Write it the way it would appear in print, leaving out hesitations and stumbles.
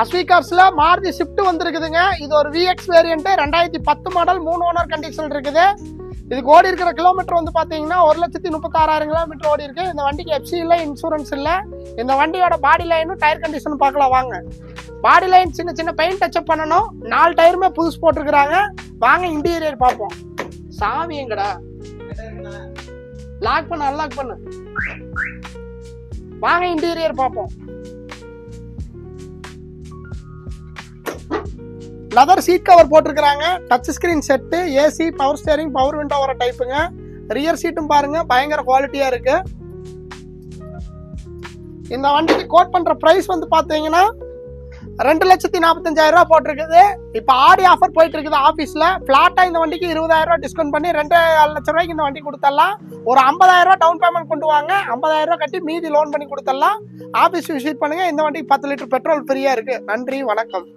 அஸ்விகார்ஸ்ல Maruti shift வந்திருக்குதுங்க. இது ஒரு VX variant 2010 model 3 owner condition இருக்குது. இதுக்கு ஓடி இருக்கிற கிலோமீட்டர் வந்து பாத்தீங்கன்னா 1,36,000 கிலோமீட்டர் ஓடி இருக்கு. இந்த வண்டிக்கு எஃப்சி இல்லை, இன்சூரன்ஸ் இல்லை. இந்த வண்டியோட பாடி லைனும் டயர் கண்டிஷன் பார்க்கலாம் வாங்க. பாடி லைன் சின்ன சின்ன பெயிண்ட் டச்சப் பண்ணணும். 4 டயருமே புதுசு போட்டிருக்கிறாங்க. வாங்க இன்டீரியர் பார்ப்போம். சாவி எங்கடா? லாக் பண்ணு, அன்லாக் பண்ணு. வாங்க இன்டீரியர் பார்ப்போம். லெதர் சீட் கவர் போட்டிருக்கிறாங்க. Touch screen set, AC, power steering, power window வர டைப்புங்க. ரியர் சீட்டும் பாருங்க பயங்கர குவாலிட்டியா இருக்கு. இந்த வண்டிக்கு கோட் பண்ற பிரைஸ் வந்து பாத்தீங்கன்னா 2,45,000 ரூபாய் போட்டிருக்குது. இப்ப ஆடி ஆஃபர் போயிட்டு இருக்குது ஆபீஸ்ல. பிளாட்டா இந்த வண்டிக்கு 20,000 ரூபாய் டிஸ்கவுண்ட் பண்ணி 2,00,000 ரூபாய்க்கு இந்த வண்டி கொடுத்துடலாம். ஒரு 50,000 ரூபாய் டவுன் பேமெண்ட் கொண்டு வாங்க. 50,000 ரூபாய் கட்டி மீதி லோன் பண்ணி கொடுத்துடலாம். ஆபீஸ் விசிட் பண்ணுங்க. இந்த வண்டிக்கு 10 லிட்டர் பெட்ரோல் ஃப்ரீயா இருக்கு. நன்றி, வணக்கம்.